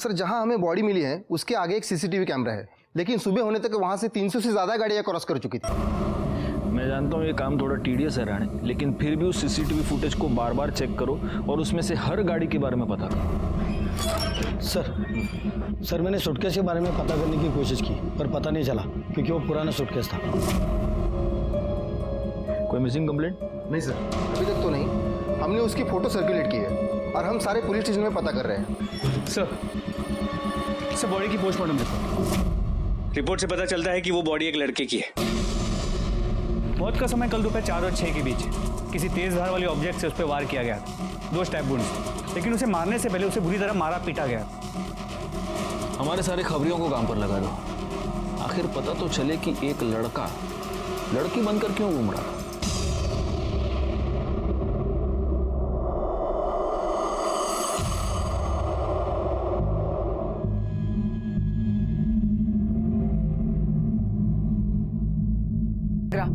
Sir जहां हमें body मिली है उसके आगे एक सीसीटीवी कैमरा है, लेकिन सुबह होने तक वहां से 300 से ज्यादा गाड़ियां क्रॉस कर चुकी थी। मैं जानता हूँ ये काम थोड़ा टीडियस है राणे, लेकिन फिर भी उस सीसीटीवी फुटेज को बार बार चेक करो और उसमें से हर गाड़ी के बारे में पता करो। सर मैंने सूटकेस के बारे में पता करने की कोशिश की पर पता नहीं चला क्योंकि वो पुराना सूटकेस था। कोई मिसिंग कंप्लेंट? नहीं सर, अभी तक तो नहीं। हमने उसकी फोटो सर्कुलेट की है और हम सारे पुलिस स्टेशन में पता कर रहे हैं। सर बॉडी की पोस्टमार्टम देखो। रिपोर्ट से पता चलता है कि वो बॉडी एक लड़के की है। मौत का समय कल दोपहर 4 और 6 के बीच किसी तेज धार वाले ऑब्जेक्ट से उस पर वार किया गया था, 2 स्टैब वुंड्स, लेकिन उसे मारने से पहले उसे बुरी तरह मारा पीटा गया। हमारे सारे खबरियों को काम पर लगा दो, आखिर पता तो चले कि एक लड़का लड़की बनकर क्यों घूम रहा था।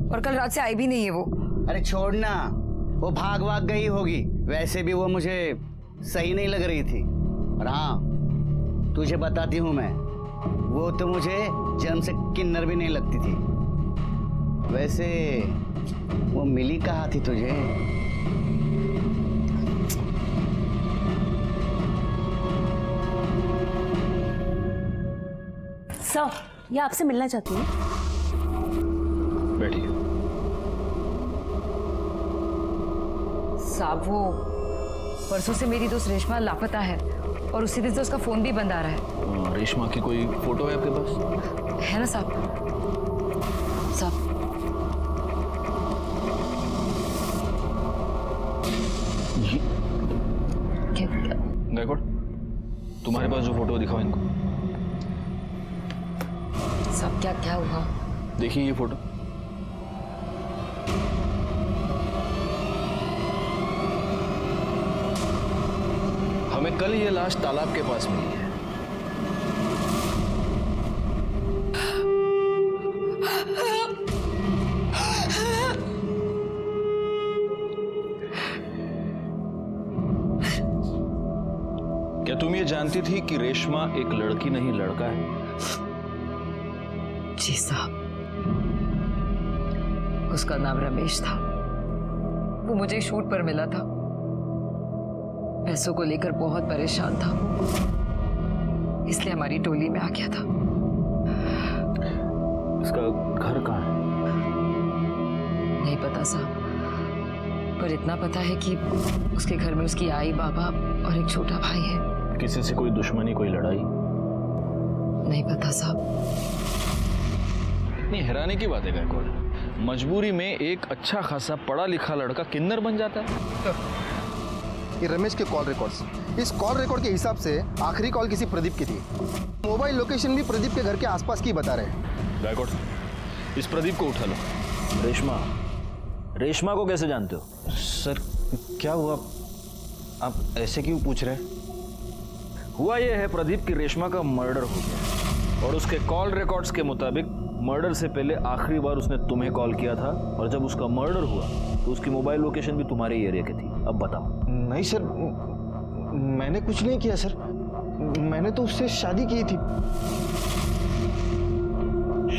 और कल रात से आई भी नहीं है वो। अरे छोड़ना, वो भाग गई होगी। वैसे भी वो मुझे सही नहीं लग रही थी। और हाँ, तुझे बताती हूँ मैं, वो तो मुझे जन्म से किन्नर भी नहीं लगती थी। वैसे वो मिली कहाँ थी तुझे? सर, ये आपसे मिलना चाहती है। बैठिए। साहब वो परसों से मेरी दोस्त रेशमा लापता है और उसी दिन से उसका फोन भी बंद आ रहा है। रेशमा की कोई फोटो है आपके पास? है ना साहब? साहब क्या? गायकवाड़, तुम्हारे पास जो फोटो दिखाओ इनको। साहब क्या हुआ? देखिए ये फोटो। हमें कल ये लाश तालाब के पास मिली है। क्या तुम ये जानती थी कि रेशमा एक लड़की नहीं लड़का है? जी साहब, उसका नाम रमेश था। वो मुझे शूट पर मिला था, पैसों को लेकर बहुत परेशान था, इसलिए हमारी टोली में आ गया था। इसका घर कहाँ है? नहीं पता साहब, पर इतना पता है कि उसके घर में उसकी आई, बाबा और एक छोटा भाई है। किसी से कोई दुश्मनी, कोई लड़ाई? नहीं पता साहब। नहीं, हैरानी की बात है गायकवाड़, मजबूरी में एक अच्छा खासा पढ़ा लिखा लड़का किन्नर बन जाता है। ये रमेश के कॉल रिकॉर्ड्स, इस कॉल रिकॉर्ड के हिसाब से आखिरी कॉल किसी प्रदीप की थी। मोबाइल लोकेशन भी प्रदीप के घर के आसपास की बता रहे हैं। गायकवाड़, इस प्रदीप को उठा लो। रेशमा को कैसे जानते हो? सर क्या हुआ, आप ऐसे क्यों पूछ रहे हैं? हुआ ये है प्रदीप की रेशमा का मर्डर हो गया और उसके कॉल रिकॉर्ड्स के मुताबिक मर्डर से पहले आखिरी बार उसने तुम्हें कॉल किया था और जब उसका मर्डर हुआ तो उसकी मोबाइल लोकेशन भी तुम्हारे एरिया की थी। अब बताओ। नहीं सर, मैंने कुछ नहीं किया सर, मैंने तो उससे शादी की थी।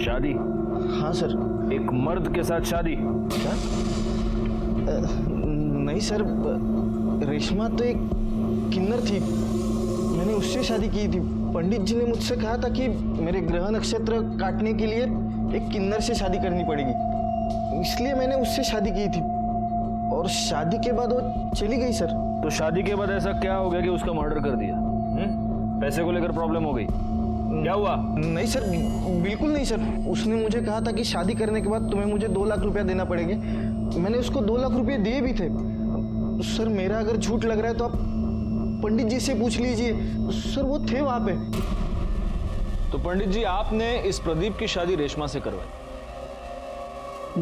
शादी? हाँ सर। एक मर्द के साथ शादी? क्या? नहीं सर, रेशमा तो एक किन्नर थी, मैंने उससे शादी की थी। पंडित जी ने मुझसे कहा था कि मेरे ग्रह नक्षत्र काटने के लिए एक किन्नर से शादी करनी पड़ेगी, इसलिए मैंने उससे शादी की थी और शादी के बाद वो चली गई सर। तो शादी के बाद ऐसा क्या हो गया कि उसका मर्डर कर दिया? पैसे को लेकर प्रॉब्लम हो गई? क्या हुआ? नहीं सर, बिल्कुल नहीं सर। उसने मुझे कहा था कि शादी करने के बाद तुम्हें मुझे 2 लाख रुपया देना पड़ेंगे। मैंने उसको 2 लाख रुपये दिए भी थे। सर मेरा अगर झूठ लग रहा है तो आप पंडित जी से पूछ लीजिए, सर वो थे वहां पे। तो पंडित जी, आपने इस प्रदीप की शादी रेशमा से करवाई?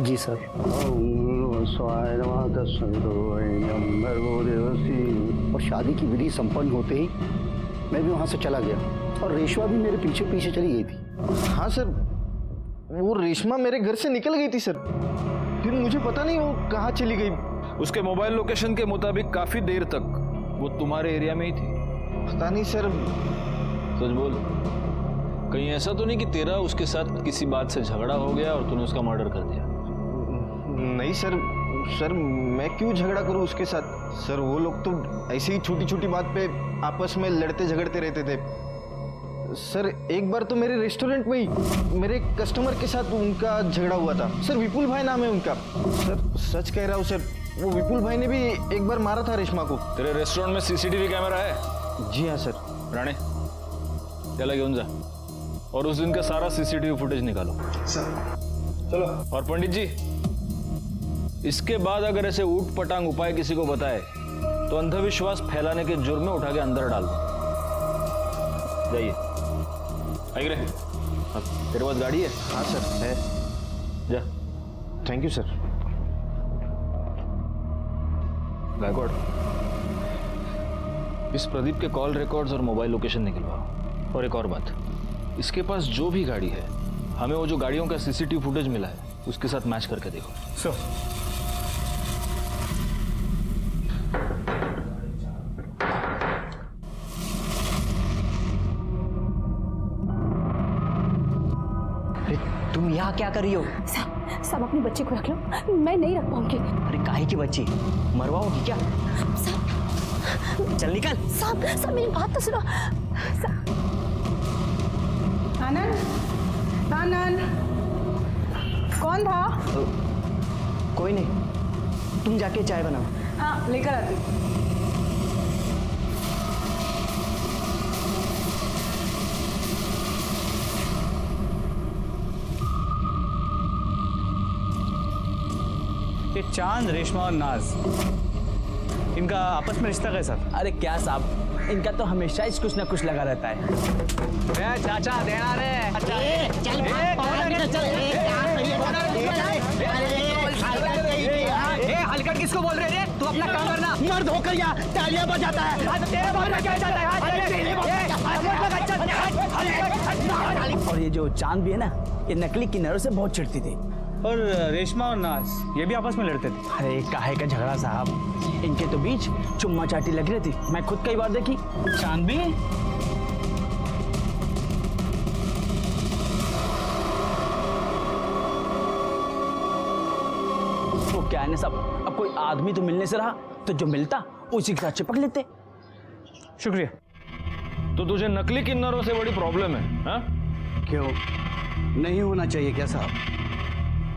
जी सर। और शादी की विधि संपन्न होते ही मैं भी वहां से चला गया और रेशमा भी मेरे पीछे पीछे चली गई थी। हाँ सर, वो रेशमा मेरे घर से निकल गई थी सर, फिर मुझे पता नहीं वो कहाँ चली गई। उसके मोबाइल लोकेशन के मुताबिक काफी देर तक वो तुम्हारे एरिया में ही थी। पता नहीं सर, सच बोल, कहीं ऐसा तो नहीं कि तेरा उसके साथ किसी बात से झगड़ा हो गया और तूने उसका मर्डर कर दिया? नहीं सर, सर मैं क्यों झगड़ा करूं उसके साथ? सर वो लोग तो ऐसे ही छोटी छोटी बात पे आपस में लड़ते झगड़ते रहते थे। सर एक बार तो मेरे रेस्टोरेंट में ही मेरे कस्टमर के साथ उनका झगड़ा हुआ था। सर विपुल भाई नाम है उनका। सर सच कह रहा हूँ सर, वो विपुल भाई ने भी एक बार मारा था रेशमा को। तेरे रेस्टोरेंट में सीसीटीवी कैमरा है? जी हाँ सर। राणे, चला घेऊन जा और उस दिन का सारा सीसीटीवी फुटेज निकालो। चलो। और पंडित जी, इसके बाद अगर ऐसे ऊट पटांग उपाय किसी को बताए तो अंधविश्वास फैलाने के जुर्म में उठा के अंदर डाल दो। जाइए। आई रे, तेरे पास गाड़ी है? हाँ सर है। जा। Thank you sir. गायकवाड़, इस प्रदीप के कॉल रिकॉर्ड्स और मोबाइल लोकेशन निकलवाओ। और एक और बात, इसके पास जो भी गाड़ी है, हमें वो जो गाड़ियों का सीसीटीवी फुटेज मिला है उसके साथ मैच करके देखो। सर तुम यहाँ क्या कर रही हो? सब अपने बच्चे को रख लो, मैं नहीं रख पाऊंगी। अरे काहे की बच्ची, मरवाओगी क्या? चल निकल। सब मेरी बात तो सुनो। आनंद, आनंद, कौन था? कोई नहीं, तुम जाके चाय बनाओ। हाँ लेकर आती। ये चांद, रेशमा और नाज, इनका आपस में रिश्ता कैसा था? अरे क्या साहब, इनका तो हमेशा ही कुछ ना कुछ लगा रहता है। चाचा देना रे। हलकट किसको बोल रहे रे? तू अपना काम करना। मर्द होकर या तालियां बजाता है। और ये जो चांद भी है ना, ये नकली किन्नरों से बहुत चिढ़ती थी। और रेशमा और नाज ये भी आपस में लड़ते थे? अरे काहे का झगड़ा साहब, इनके तो बीच चुम्मा चाटी लग रही थी, मैं खुद कई बार देखी। चांद भी? वो क्या है ना साहब, अब कोई आदमी तो मिलने से रहा, तो जो मिलता उसी के साथ चिपक लेते। शुक्रिया। तो तुझे नकली किन्नरों से बड़ी प्रॉब्लम है? हा? क्यों नहीं होना चाहिए क्या साहब?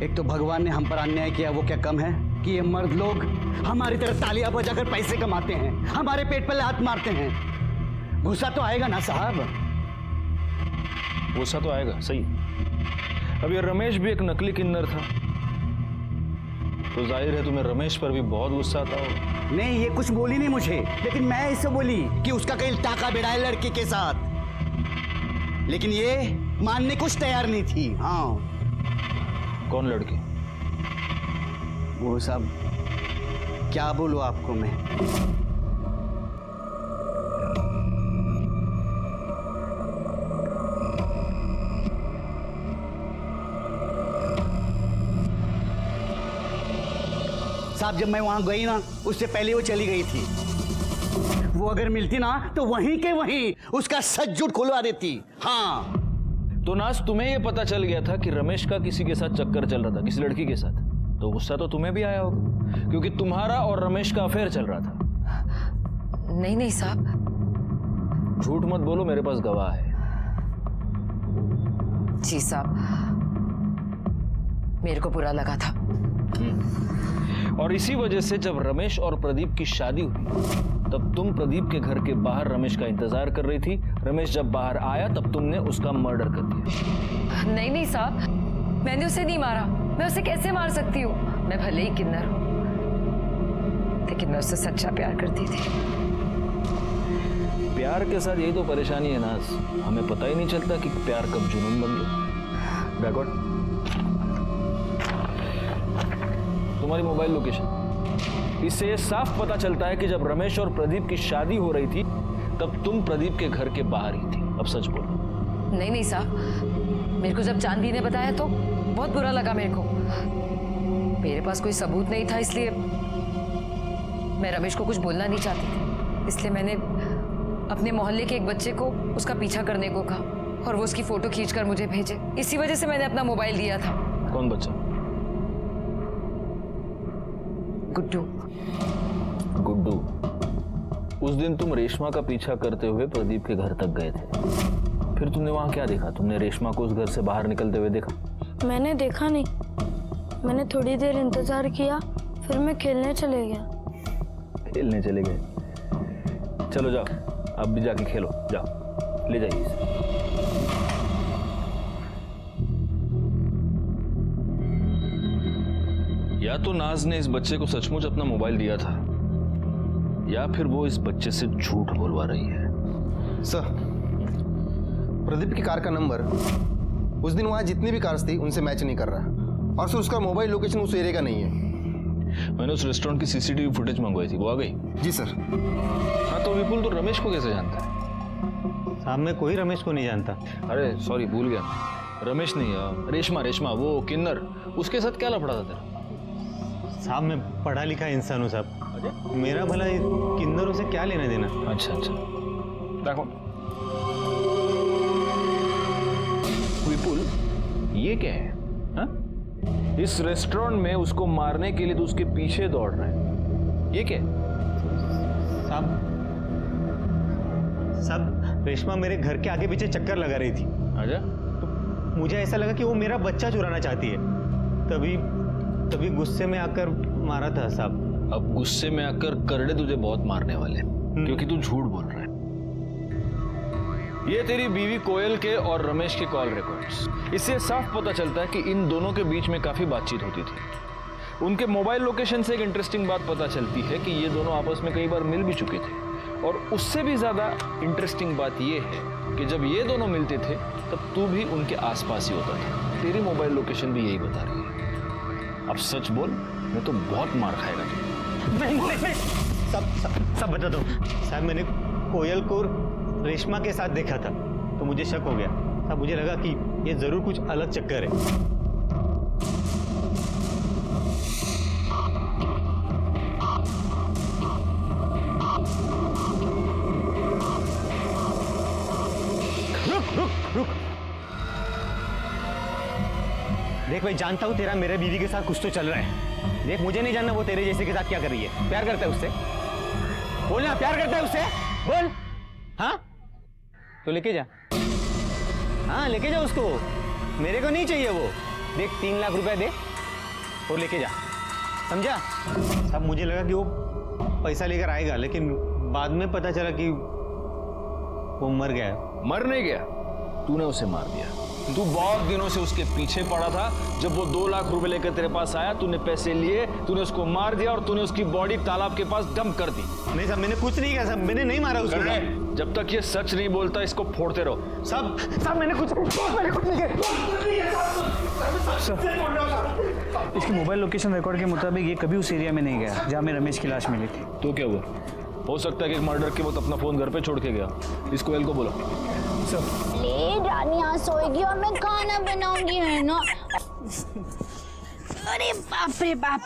एक तो भगवान ने हम पर अन्याय किया, वो क्या कम है कि ये मर्द लोग हमारी तरह तालियां बजाकर पैसे कमाते हैं, हमारे पेट पर लात मारते हैं। गुस्सा तो आएगा ना साहब? गुस्सा तो आएगा, सही। अब ये रमेश भी एक नकली किन्नर था, तो जाहिर है तुम्हें रमेश पर भी बहुत गुस्सा आता होगा। नहीं, ये कुछ बोली नहीं मुझे, लेकिन मैं इससे बोली कि उसका कहीं टाका भिड़ा है लड़की के साथ, लेकिन ये मानने कुछ तैयार नहीं थी। हाँ। कौन लड़की? वो साहब क्या बोलूं आपको मैं। साहब जब मैं वहां गई ना, उससे पहले वो चली गई थी। वो अगर मिलती ना तो वहीं के वहीं उसका सच झूठ खुलवा देती। हाँ। तो नाज, तुम्हें यह पता चल गया था कि रमेश का किसी के साथ चक्कर चल रहा था, किसी लड़की के साथ, तो गुस्सा तो तुम्हें भी आया होगा, क्योंकि तुम्हारा और रमेश का अफेयर चल रहा था। नहीं साहब। झूठ मत बोलो, मेरे पास गवाह है। जी साहब, मेरे को बुरा लगा था। और इसी वजह से जब रमेश और प्रदीप की शादी हुई तब तुम प्रदीप के घर के बाहर रमेश का इंतजार कर रही थी। रमेश जब बाहर आया तब तुमने उसका मर्डर कर दिया। नहीं साहब, मैंने उसे नहीं मारा। मैं उसे कैसे मार सकती हूँ? मैं भले ही किन्नर हूँ, लेकिन मैं उससे सच्चा प्यार करती थी। प्यार के साथ यही तो परेशानी है नाज, हमें पता ही नहीं चलता कि प्यार कब जुनून बन गया। बैकवर्ड, तुम्हारी मोबाइल लोकेशन, इससे ये साफ पता चलता है कि जब रमेश और प्रदीप की शादी हो रही थी तब तुम प्रदीप के घर के बाहर ही थी। अब सच बोलो। नहीं साहब, मेरे को जब चांदनी ने बताया तो बहुत बुरा लगा मेरे को। मेरे पास कोई सबूत नहीं था, इसलिए मैं रमेश को कुछ बोलना नहीं चाहती थी। इसलिए मैंने अपने मोहल्ले के एक बच्चे को उसका पीछा करने को कहा और वो उसकी फोटो खींचकर मुझे भेजे। इसी वजह से मैंने अपना मोबाइल दिया था। कौन बच्चा? गुड्डू। गुड्डू। उस दिन तुम रेशमा का पीछा करते हुए प्रदीप के घर तक गए थे, फिर तुमने वहां क्या देखा? तुमने रेशमा को उस घर से बाहर निकलते हुए देखा? मैंने देखा नहीं, मैंने थोड़ी देर इंतजार किया, फिर मैं खेलने चले गया। खेलने चले गए? चलो जाओ, अब भी जाके खेलो, जाओ, ले जाइए इसे। या तो नाज ने इस बच्चे को सचमुच अपना मोबाइल दिया था, या फिर वो इस बच्चे से झूठ बोलवा रही है। सर, प्रदीप की कार का नंबर उस दिन वहां जितनी भी कार्स थी उनसे मैच नहीं कर रहा, और सर उसका मोबाइल लोकेशन उस एरिया का नहीं है। मैंने उस रेस्टोरेंट की सीसीटीवी फुटेज मंगवाई थी, वो आ गई? जी सर। हाँ, तो विपुल तो रमेश को कैसे जानता है? साहब मैं कोई रमेश को नहीं जानता। अरे सॉरी, भूल गया, रमेश नहीं, रेशमा, वो किन्नर, उसके साथ क्या लफड़ा था तेरा? साहब मैं पढ़ा लिखा इंसान हूँ साहब, मेरा भला किन्नरों से क्या लेना देना। अच्छा, देखो विपुल, ये क्या है? हा? इस रेस्टोरेंट में उसको मारने के लिए तो उसके पीछे दौड़ रहे हैं, ये क्या है? साहब रेशमा मेरे घर के आगे पीछे चक्कर लगा रही थी। अच्छा, तो मुझे ऐसा लगा कि वो मेरा बच्चा चुराना चाहती है, तभी गुस्से में आकर मारा था साहब। अब गुस्से में आकर करड़े तुझे बहुत मारने वाले, क्योंकि तू झूठ बोल रहा है। ये तेरी बीवी कोयल के और रमेश के कॉल रिकॉर्ड्स, इससे साफ पता चलता है कि इन दोनों के बीच में काफी बातचीत होती थी। उनके मोबाइल लोकेशन से एक इंटरेस्टिंग बात पता चलती है कि ये दोनों आपस में कई बार मिल भी चुके थे, और उससे भी ज्यादा इंटरेस्टिंग बात ये है कि जब ये दोनों मिलते थे तब तू भी उनके आसपास ही होता था। तेरी मोबाइल लोकेशन भी यही बता रही है। अब सच बोल, मैं तो बहुत मार खाएगा तू। नहीं, सब बता दो साहब। मैंने कोयल को रेशमा के साथ देखा था, तो मुझे शक हो गया। अब मुझे लगा कि ये जरूर कुछ अलग चक्कर है। रुक। देख भाई, जानता हूँ तेरा मेरे बीवी के साथ कुछ तो चल रहा है। देख, मुझे नहीं जानना वो तेरे जैसे के साथ क्या कर रही है। प्यार करता है उससे? बोलना, प्यार करता है उससे? बोल। हाँ तो लेके जा, हाँ लेके जा उसको, मेरे को नहीं चाहिए वो। देख 3 लाख रुपए दे और लेके जा, समझा? अब मुझे लगा कि वो पैसा लेकर आएगा, लेकिन बाद में पता चला कि वो मर गया। मर नहीं गया, तूने उसे मार दिया। तू बहुत दिनों से उसके पीछे पड़ा था। जब वो 2 लाख रुपए लेकर तेरे पास आया, तूने पैसे लिए, तूने उसको मार दिया और तूने उसकी बॉडी तालाब के पास डंप कर दी। नहीं साहब, मैंने कुछ नहीं किया साहब, मैंने नहीं मारा उसको। जब तक ये सच नहीं बोलता, इसको फोड़ते रहो। साहब मैंने कुछ नहीं किया। इसकी मोबाइल लोकेशन रिकॉर्ड के मुताबिक ये कभी उस एरिया में नहीं गया जहाँ में रमेश की लाश मिली थी। तो क्या हुआ? हो सकता है कि मर्डर के वक्त अपना फोन घर पे छोड़ के गया। इस कोयल को बोलो। ले रानी यहाँ सोएगी और मैं खाना बनाऊंगी, है ना? अरे बाप रे बाप।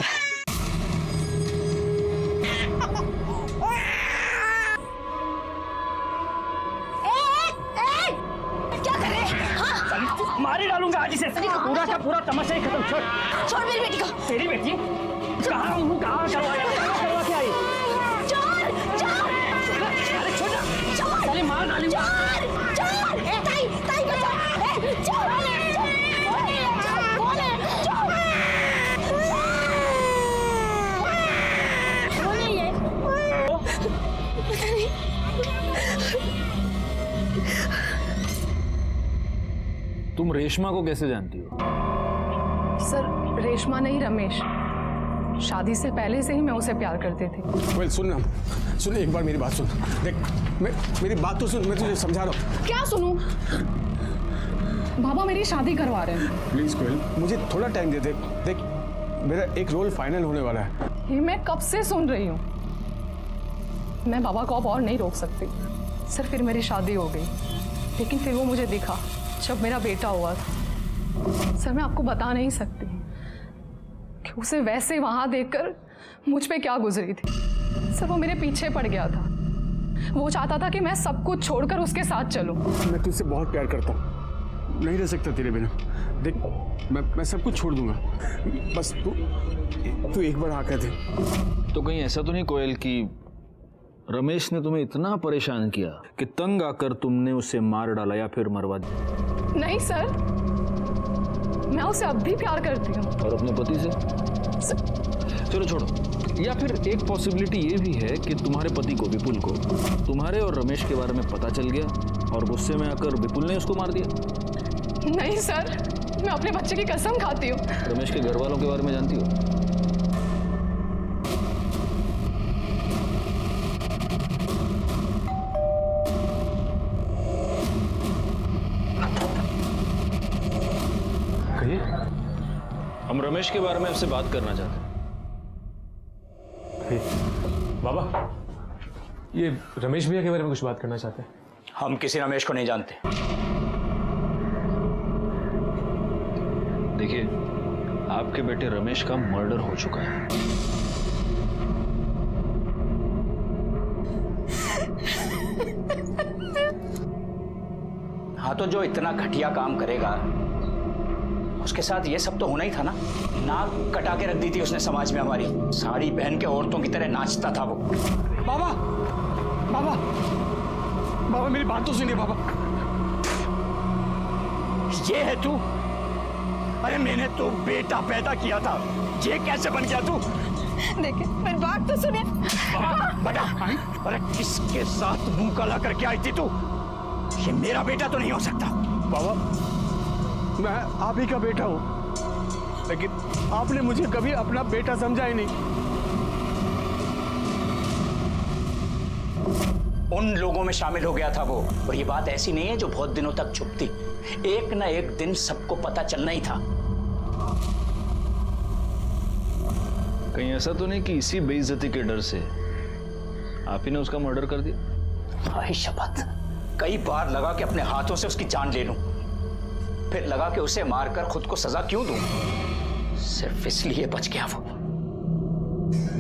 क्या कर रहे? हाँ? मारी डालूंगा आज इसे। पूरा का पूरा तमाशा ही खत्म। छोड़ मेरी बेटी को। तेरी बेटी कहाँ करवा के आई? चले मार डालूंगा। तुम रेशमा को कैसे जानती हो? सर रेशमा नहीं, रमेश। शादी से पहले से ही मैं उसे प्यार करती थी। कोयल सुन, एक बार मेरी बात सुन। देख, मेरी बात तो सुन, मैं तुझे समझा रहा हूँ। क्या सुनूं? बाबा मेरी शादी करवा रहे हैं। प्लीज कोयल, मुझे थोड़ा टाइम दे दे। देख, मेरा एक रोल फाइनल होने वाला है। ये मैं कब से सुन रही हूँ। मैं बाबा को अब और नहीं रोक सकती। सर फिर मेरी शादी हो गई, लेकिन फिर वो मुझे दिखा जब मेरा बेटा हुआ था। सर मैं आपको बता नहीं सकती कि उसे वैसे वहां देखकर मुझ पे क्या गुजरी थी। सर वो मेरे पीछे पड़ गया था। वो चाहता था कि मैं सब कुछ छोड़कर उसके साथ चलूं। मैं तुझसे बहुत प्यार करता हूँ, नहीं रह सकता तेरे बिना। देख, मैं सब कुछ छोड़ दूंगा, बस तू एक बार हाँ कह दे। तो कहीं ऐसा तो नहीं कोयल कि रमेश ने तुम्हें इतना परेशान किया कि तंग आकर तुमने उसे मार डाला या फिर मरवा दिया? नहीं सर, मैं उसे अब भी प्यार करती हूँ। और अपने पति से? चलो छोड़ो। या फिर एक पॉसिबिलिटी ये भी है कि तुम्हारे पति को, विपुल को, तुम्हारे और रमेश के बारे में पता चल गया और गुस्से में आकर विपुल ने उसको मार दिया। नहीं सर, मैं अपने बच्चे की कसम खाती हूँ। रमेश के घर वालों के बारे में जानती हो? कहिए। हम रमेश के बारे में आपसे बात करना चाहते हैं। बाबा, ये रमेश भैया के बारे में कुछ बात करना चाहते हैं। हम किसी रमेश को नहीं जानते। देखिए, आपके बेटे रमेश का मर्डर हो चुका है। हाँ, तो जो इतना घटिया काम करेगा उसके साथ ये सब तो होना ही था ना। नाक कटा के रख दी थी उसने समाज में हमारी। साड़ी पहन के औरतों की तरह नाचता था वो। बाबा, बाबा, बाबा मेरी बात तो सुनिए बाबा। ये है तू? अरे मैंने तो बेटा पैदा किया था, ये कैसे बन गया तू? देखिए, मेरी बात तो सुनिए। बेटा, अरे किसके साथ मुंह काला करके आई थी तू? ये मेरा बेटा तो नहीं हो सकता। बाबा, मैं आप ही का बेटा हूं, लेकिन आपने मुझे कभी अपना बेटा समझा ही नहीं। उन लोगों में शामिल हो गया था वो, और ये बात ऐसी नहीं है जो बहुत दिनों तक छुपती। एक ना एक दिन सबको पता चलना ही था। कहीं ऐसा तो नहीं कि इसी बेइज्जती के डर से आप ही ने उसका मर्डर कर दिया? भाई शपथ, कई बार लगा कि अपने हाथों से उसकी जान ले लूं, फिर लगा कि उसे मारकर खुद को सजा क्यों दूं, सिर्फ इसलिए बच गया वो।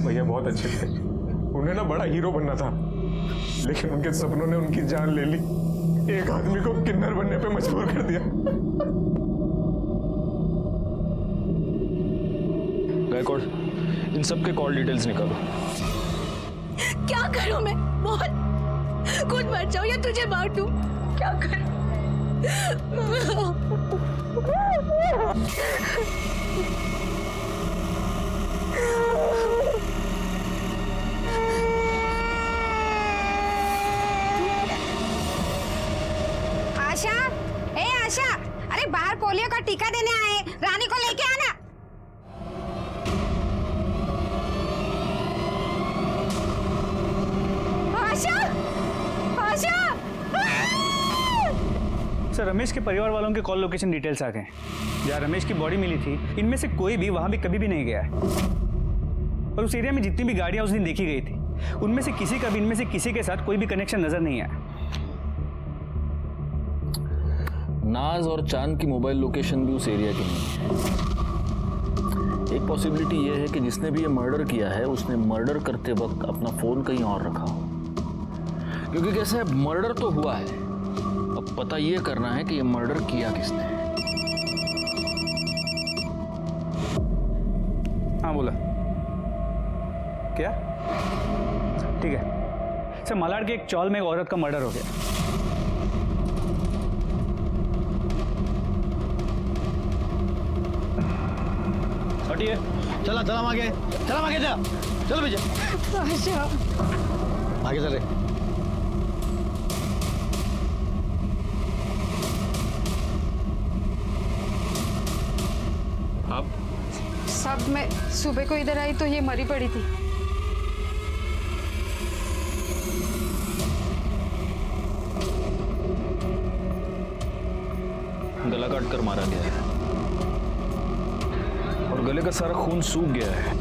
भैया बहुत अच्छे थे, उन्हें ना बड़ा हीरो बनना था, लेकिन उनके सपनों ने उनकी जान ले ली। एक आदमी को किन्नर बनने पे मजबूर कर दिया। गायकवाड़, इन सब के कॉल डिटेल्स निकालो। क्या करूं मैं? बोल, खुद मर जाऊं या तुझे मार दूं? क्या करूं? आशा, ए आशा, अरे बाहर पोलियो का टीका देने आए, रानी को लेके आना। आशा, आशा। सर, रमेश के परिवार वालों के कॉल लोकेशन डिटेल्स आ गए। जहाँ रमेश की बॉडी मिली थी, इनमें से कोई भी वहां भी कभी भी नहीं गया है। और उस एरिया में जितनी भी गाड़ियां उस दिन देखी गई थी, उनमें से किसी का भी इनमें से किसी के साथ कोई भी कनेक्शन नजर नहीं आया। नाज और चांद की मोबाइल लोकेशन भी उस एरिया की नहीं है। एक पॉसिबिलिटी यह है कि जिसने भी ये मर्डर किया है उसने मर्डर करते वक्त अपना फोन कहीं और रखा हो, क्योंकि कैसे है, मर्डर तो हुआ है, अब पता ये करना है कि ये मर्डर किया किसने। हाँ बोला क्या? ठीक है सर, मालाड के एक चौल में एक औरत का मर्डर हो गया। हटिए, चला चला आगे, चला आगे, जा चलो भैया, आगे चल रहे। आप सब मैं सुबह को इधर आई तो ये मरी पड़ी थी। गला काट कर मारा गया है और गले का सारा खून सूख गया है,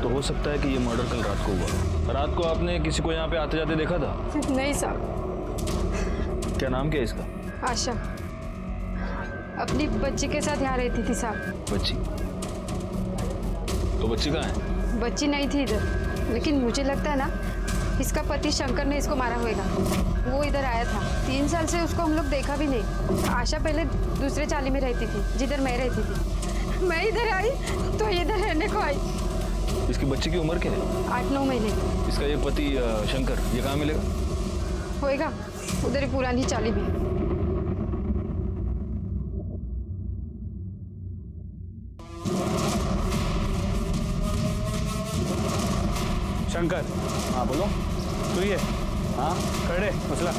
तो हो सकता है कि ये मर्डर कल रात को हुआ। रात को आपने किसी को यहाँ पे आते जाते देखा था? नहीं साहब। क्या नाम क्या है इसका? आशा, अपनी बच्ची के साथ यहाँ रहती थी साहब। बच्ची? तो बच्ची कहाँ है? बच्ची नहीं थी इधर, लेकिन मुझे लगता है ना इसका पति शंकर ने इसको मारा होगा। वो इधर आया था, 3 साल से उसको हम लोग देखा भी नहीं। आशा पहले दूसरे चाली में रहती थी, जिधर मैं रहती थी। मैं इधर आई तो इधर रहने को आई। इसकी बच्चे की उम्र क्या है? 8-9 महीने। इसका ये पति शंकर, ये कहाँ मिलेगा? होएगा उधर ही पुरानी चाली में। शंकर, हाँ बोलो। तू ये, हाँ खड़े मसला।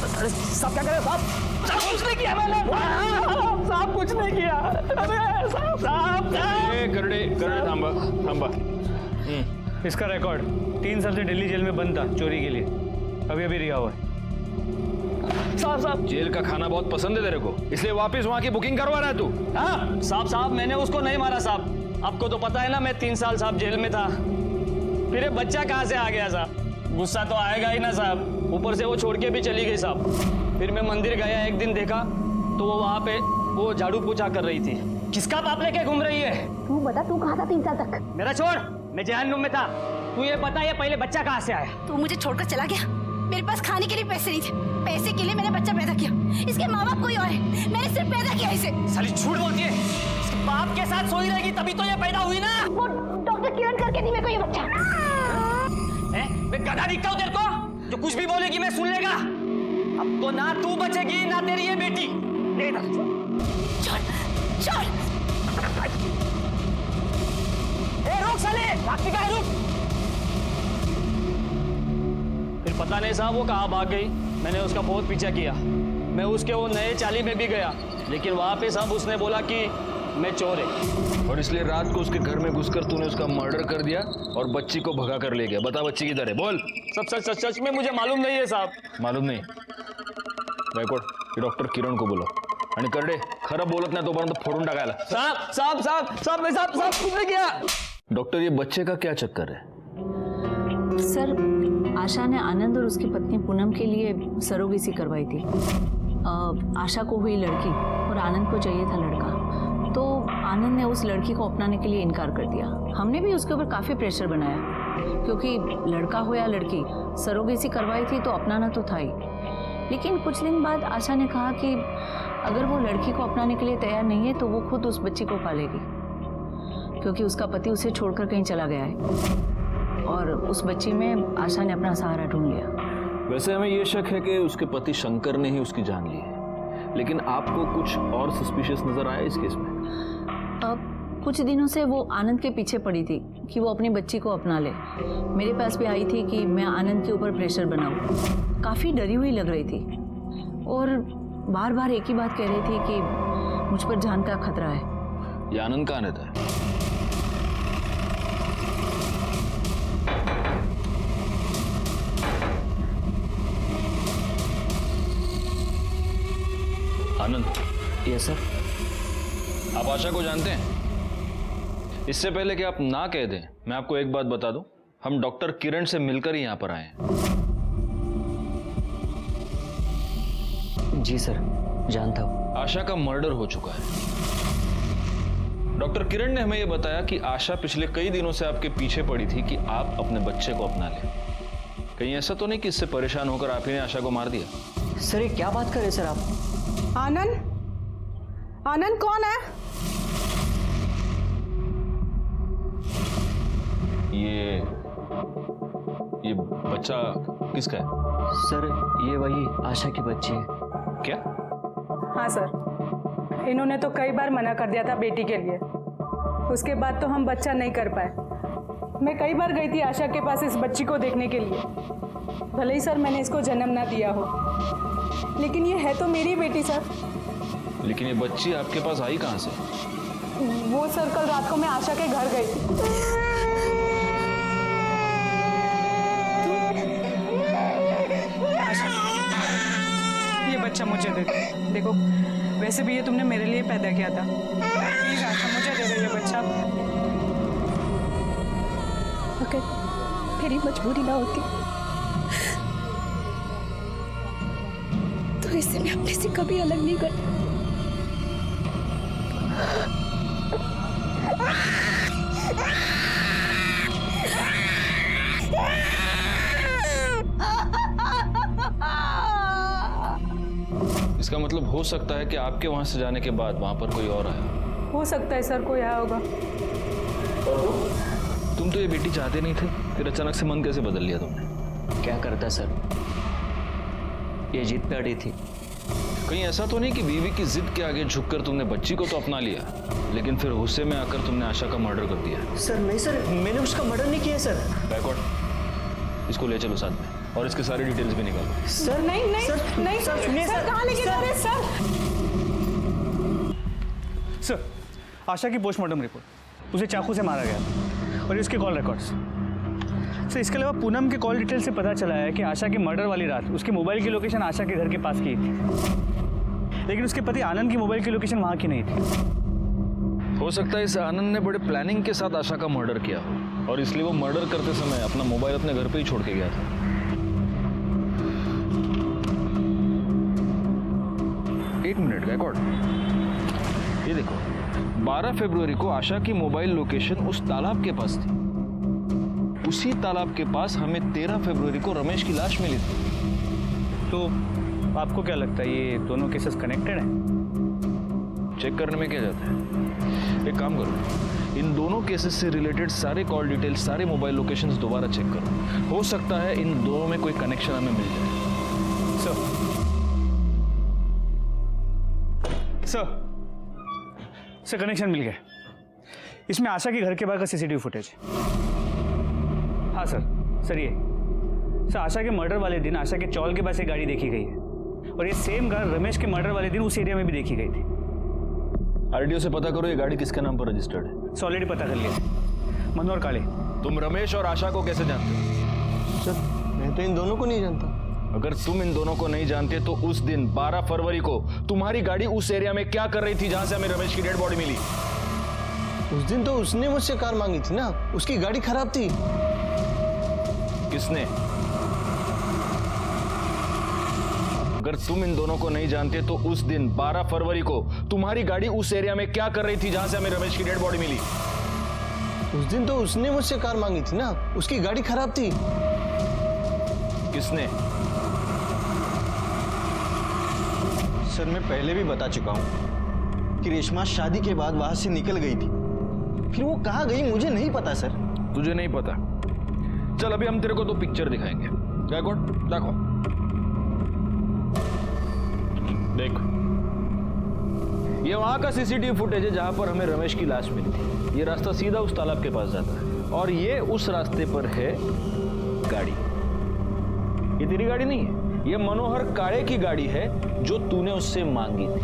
अरे साहब क्या करे साहब? साहब कुछ नहीं किया मैंने। साहब कुछ नहीं किया। अरे साहब करड़े थांबा थांबा। इसका रिकॉर्ड 3 साल से दिल्ली जेल में बंद था चोरी के लिए, अभी अभी रिहा हुआ है। साहब जेल का खाना बहुत पसंद है तेरे को, इसलिए वापस वहाँ की बुकिंग करवा रहा है तू? हाँ साहब मैंने उसको नहीं मारा साहब। आपको तो पता है ना मैं 3 साल साहब जेल में था। फिर ये बच्चा कहाँ से आ गया साहब? गुस्सा तो आएगा ही ना साहब। ऊपर से वो छोड़ के भी चली गई साहब। फिर मैं मंदिर गया, एक दिन देखा तो वो वहाँ पे वो झाड़ू पोछा कर रही थी। किसका बाप लेके घूम रही है? तू बता, तू कहाँ था 3 साल तक? मेरा छोड़, मैं जहन्नुम में था। तू ये बता, ये पहले बच्चा कहाँ से आया? तू मुझे छोड़कर चला गया। मेरे पास खाने के लिए पैसे नहीं थे, पैसे के लिए मैंने बच्चा पैदा किया। इसके माँ बाप कोई और है, मैंने सिर्फ पैदा किया इसे। साली झूठ बोलती है। इसके बाप के साथ सोई रहेगी तभी तो ये पैदा हुई ना। वो डॉक्टर किरण करके दी मेरे को ये बच्चा। मैं गधा दिखता हूँ तेरे को? जो कुछ भी बोलेगी मैं सुन लेगा। अब तो ना तू बचेगी ना तेरी ये बेटी। छोड़ छोड़। रुक साले, भागती का है, रुक। फिर पता नहीं साहब वो कहाँ भाग गई। मैंने उसका बहुत पीछा किया। मैं उसके वो नए चाली में भी गया, लेकिन वहाँ पे साहब उसने बोला कि मैं चोर है। और इसलिए रात को उसके घर में घुसकर तूने उसका मर्डर कर दिया और बच्ची को भगा कर ले गया। बता बच्ची किधर है, बोल। सब सच में मुझे मालूम नहीं है साहब। मालूम नहीं? डॉक्टर किरण को बोलो आणि करडे खरं बोलत नाही तोपर्यंत फोडून टाकायला। साहब कुछ नहीं किया। डॉक्टर ये बच्चे का क्या चक्कर है? सर, आशा ने आनंद और उसकी पत्नी पूनम के लिए सरोगेसी करवाई थी। आशा को हुई लड़की और आनंद को चाहिए था लड़का, तो आनंद ने उस लड़की को अपनाने के लिए इनकार कर दिया। हमने भी उसके ऊपर काफ़ी प्रेशर बनाया, क्योंकि लड़का हो या लड़की, सरोगेसी करवाई थी तो अपनाना तो था ही। लेकिन कुछ दिन बाद आशा ने कहा कि अगर वो लड़की को अपनाने के लिए तैयार नहीं है तो वो खुद उस बच्ची को पालेगी, क्योंकि उसका पति उसे छोड़कर कहीं चला गया है। और उस बच्ची में आशा ने अपना सहारा ढूंढ लिया। वैसे हमें ये शक है कि उसके पति शंकर ने ही उसकी जान ली है, लेकिन आपको कुछ और सस्पिशियस नजर आया इस केस में? अब कुछ दिनों से वो आनंद के पीछे पड़ी थी कि वो अपनी बच्ची को अपना ले। मेरे पास भी आई थी कि मैं आनंद के ऊपर प्रेशर बनाऊं। काफ़ी डरी हुई लग रही थी और बार बार एक ही बात कह रही थी कि मुझ पर जान का खतरा है। ये आनंद कहाँ रहता है? आनंद। Yes sir. आप आशा को जानते हैं? इससे पहले कि आप ना कह दें, मैं आपको एक बात बता दूं, हम डॉक्टर किरण से मिलकर ही यहां पर आए हैं। जी सर, जानता हूं। आशा का मर्डर हो चुका है। डॉक्टर किरण ने हमें यह बताया कि आशा पिछले कई दिनों से आपके पीछे पड़ी थी कि आप अपने बच्चे को अपना लें। कहीं ऐसा तो नहीं कि इससे परेशान होकर आप ही ने आशा को मार दिया? सर ये क्या बात कर रहे सर आप? आनंद कौन है? ये बच्चा किसका है? सर ये वही आशा की बच्ची है। क्या? हाँ सर, इन्होंने तो कई बार मना कर दिया था बेटी के लिए, उसके बाद तो हम बच्चा नहीं कर पाए। मैं कई बार गई थी आशा के पास इस बच्ची को देखने के लिए। भले ही सर मैंने इसको जन्म ना दिया हो, लेकिन ये है तो मेरी बेटी सर। लेकिन ये बच्ची आपके पास आई कहाँ से? वो सर कल रात को मैं आशा के घर गई थी। ये बच्चा मुझे दे दो। देखो वैसे भी ये तुमने मेरे लिए पैदा किया था, प्लीज आशा मुझे दे दो ये बच्चा। अगर मेरी मजबूरी ना होती तो इसे मैं अपने से कभी अलग नहीं करती। इसका मतलब हो सकता है कि आपके वहां से जाने के बाद वहां पर कोई और आया। हो सकता है सर, कोई आया होगा। तुम तो ये बेटी चाहते नहीं थे, फिर अचानक से मन कैसे बदल लिया तुमने? क्या करता सर, ये जिद पे अड़ी थी। कहीं ऐसा तो नहीं कि बीवी की जिद के आगे झुककर तुमने बच्ची को तो अपना लिया, लेकिन फिर गुस्से में आकर तुमने आशा का मर्डर कर दिया? सर नहीं सर, मैंने उसका मर्डर नहीं किया सर। बैकआउट, इसको ले चलो साथ में और इसके सारे डिटेल्स भी निकालो। सर नहीं नहीं सर, नहीं सर, सुनिए सर, कहाँ लेके जा रहे हैं सर? सर, आशा की पोस्टमार्टम रिपोर्ट, उसे चाकू से मारा गया और इसके कॉल रिकॉर्ड्स। सर इसके अलावा पूनम के कॉल डिटेल से पता चला है कि आशा के मर्डर वाली रात उसके मोबाइल की लोकेशन आशा के घर के पास की थी, लेकिन उसके पति आनंद की मोबाइल की लोकेशन वहां की नहीं थी। हो सकता है इस आनंद ने बड़े प्लानिंग के साथ आशा का मर्डर किया हो और इसलिए वो मर्डर करते समय अपना मोबाइल अपने घर पे ही छोड़ के गया था। एक मिनट रिकॉर्ड, ये देखो 12 फरवरी को आशा की मोबाइल लोकेशन उस तालाब के पास थी। उसी तालाब के पास हमें 13 फरवरी को रमेश की लाश मिली थी। तो आपको क्या लगता है ये दोनों केसेस कनेक्टेड हैं? चेक करने में क्या जाता है, एक काम करो, इन दोनों केसेस से रिलेटेड सारे कॉल डिटेल्स, सारे मोबाइल लोकेशंस दोबारा चेक करो। हो सकता है इन दोनों में कोई कनेक्शन हमें मिल जाए। सर कनेक्शन मिल गया। इसमें आशा के घर के बाहर का सीसीटीवी फुटेज है। हाँ सर ये सर आशा के मर्डर वाले दिन आशा के चौल के पास एक गाड़ी देखी गई है और ये सेम कार रमेश के मर्डर वाले दिन उस एरिया में भी देखी गई थी। आरटीओ से पता करो ये गाड़ी किसके नाम पर रजिस्टर्ड है। ऑलरेडी पता कर लिया, मनोहर काले। तुम रमेश और आशा को कैसे जानते हो? सर मैं तो इन दोनों को नहीं जानता। अगर तुम इन दोनों को नहीं जानते तो उस दिन 12 फरवरी को तुम्हारी गाड़ी उस एरिया में क्या कर रही थी जहां से हमें रमेश की डेड बॉडी मिली? उस दिन तो उसने मुझसे कार मांगी थी ना, उसकी गाड़ी खराब थी। किसने? अगर तुम इन दोनों को नहीं जानते तो उस दिन 12 फरवरी को तुम्हारी गाड़ी उस एरिया में क्या कर रही थी जहां से हमें रमेश की डेड बॉडी मिली? उस दिन तो उसने मुझसे कार मांगी थी ना, उसकी गाड़ी खराब थी। किसने? सर मैं पहले भी बता चुका हूं कि रेशमा शादी के बाद वहां से निकल गई थी, फिर वो कहां गई मुझे नहीं पता सर। तुझे नहीं पता? चल अभी हम तेरे को 2 पिक्चर दिखाएंगे। देखो देख, ये वहां का सीसीटीवी फुटेज है जहां पर हमें रमेश की लाश मिली थी। ये रास्ता सीधा उस तालाब के पास जाता है और ये उस रास्ते पर है गाड़ी। ये तेरी गाड़ी नहीं है, ये मनोहर काळे की गाड़ी है जो तूने उससे मांगी थी।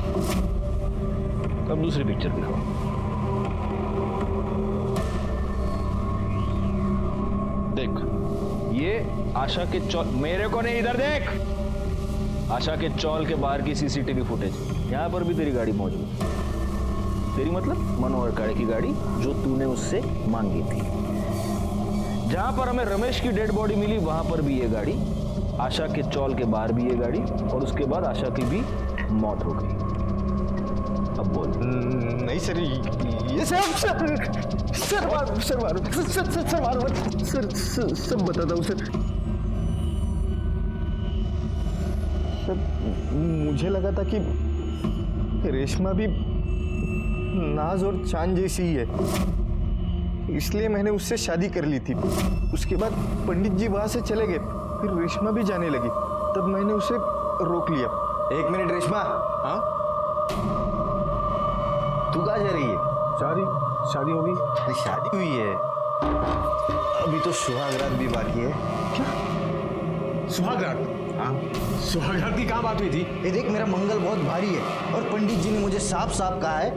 अब दूसरी पिक्चर दिखाओ। देख, ये आशा के चौल, मेरे को नहीं, इधर देख, आशा के चौल के बाहर की सीसीटीवी फुटेज। यहां पर भी तेरी गाड़ी मौजूद है। तेरी मतलब मनोहर काळे की गाड़ी जो तूने उससे मांगी थी। जहां पर हमें रमेश की डेड बॉडी मिली वहां पर भी ये गाड़ी, आशा के चौल के बाहर भी ये गाड़ी, और उसके बाद आशा की भी मौत हो गई। अब बोल। नहीं सर, ये सब बताता हूँ सर। मुझे लगा था कि रेशमा भी नाज और चांद जैसी ही है, इसलिए मैंने उससे शादी कर ली थी। उसके बाद पंडित जी वहां से चले गए, फिर रेशमा भी जाने लगी, तब मैंने उसे रोक लिया। एक मिनट रेशमा, हाँ तू कहाँ जा रही है? शादी हो गई? शादी हुई है, अभी तो सुहागरात भी बाकी है। क्या सुहागरात? हाँ, सुहागरात की कहाँ बात हुई थी? ये देख, मेरा मंगल बहुत भारी है और पंडित जी ने मुझे साफ साफ कहा है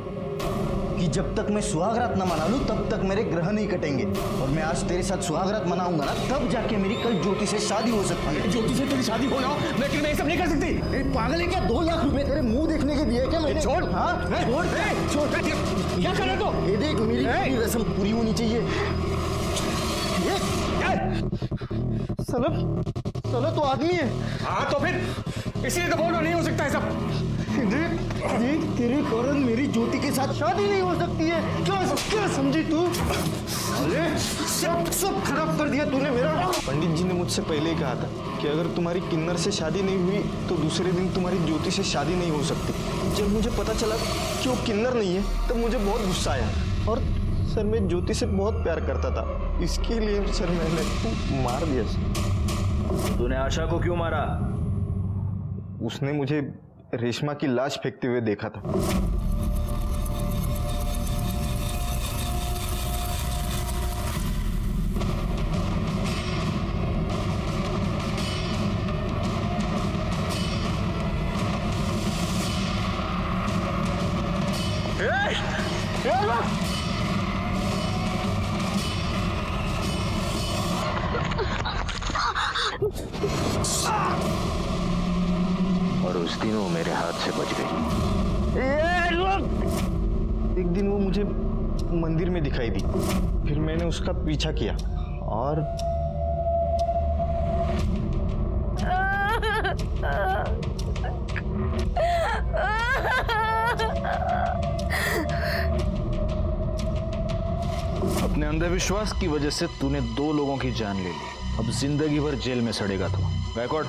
कि जब तक मैं सुहागरात न मना लूं तब तक मेरे ग्रह नहीं कटेंगे। और मैं आज तेरे साथ सुहागरात मनाऊंगा ना, तब जाके मेरी कल ज्योति से शादी हो सकती है। ज्योति से तेरी शादी हो ना, लेकिन मैं ये सब नहीं कर सकती। पागल है क्या? 2 लाख रुपए तेरे मुंह देखने के दिए क्या मैंने? छोड़। हाँ छोड़। क्या कर रहे हो? ये देख, मेरी रस्म पूरी होनी चाहिए। साला तो आदमी है। हाँ तो फिर इसीलिए तो बोल रहा नहीं हो सकता है सब। देख तेरे कारण मेरी ज्योति के साथ शादी नहीं हो सकती है। क्या समझी तू? अरे सब खराब कर दिया तूने मेरा। पंडित जी ने मुझसे पहले ही कहा था कि अगर तुम्हारी किन्नर से शादी नहीं हुई तो दूसरे दिन तुम्हारी ज्योति से शादी नहीं हो सकती। जब मुझे पता चला कि वो किन्नर नहीं है तब मुझे बहुत गुस्सा आया। और सर मैं ज्योति से बहुत प्यार करता था, इसके लिए सर मैंने मार दिया। तूने आशा को क्यों मारा? उसने मुझे रेशमा की लाश फेंकते हुए देखा था। और उस दिन वो मेरे हाथ से बच गई। एक दिन वो मुझे मंदिर में दिखाई दी, फिर मैंने उसका पीछा किया और अपने अंधविश्वास की वजह से तूने 2 लोगों की जान ले ली। अब जिंदगी भर जेल में सड़ेगा तू। बैकवर्ड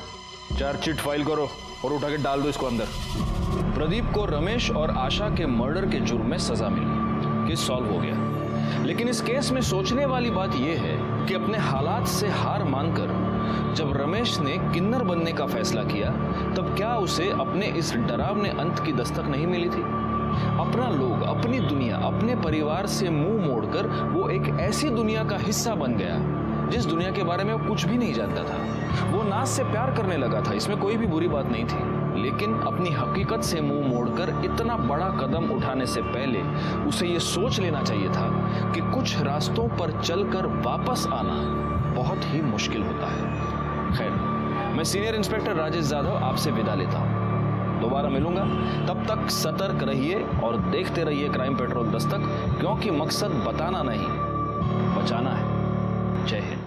चार्जशीट फाइल करो और उठा के डाल दो इसको अंदर। प्रदीप को रमेश और आशा के मर्डर के जुर्म में सजा मिली, केस सॉल्व हो गया। लेकिन इस केस में सोचने वाली बात यह है कि अपने हालात से हार मानकर जब रमेश ने किन्नर बनने का फैसला किया तब क्या उसे अपने इस डरावने अंत की दस्तक नहीं मिली थी? अपना लोग, अपनी दुनिया, अपने परिवार से मुंह मोड़कर वो एक ऐसी दुनिया का हिस्सा बन गया जिस दुनिया के बारे में वो कुछ भी नहीं जानता था। वो नाज से प्यार करने लगा था, इसमें कोई भी बुरी बात नहीं थी। लेकिन अपनी हकीकत से मुंह मोड़कर इतना बड़ा कदम उठाने से पहले उसे ये सोच लेना चाहिए था कि कुछ रास्तों पर चलकर वापस आना बहुत ही मुश्किल होता है। खैर, मैं सीनियर इंस्पेक्टर राजेश यादव आपसे विदा लेता हूँ। दोबारा मिलूंगा, तब तक सतर्क रहिए और देखते रहिए क्राइम पेट्रोल दस्तक, क्योंकि मकसद बताना नहीं, बचाना है। जय हिंद।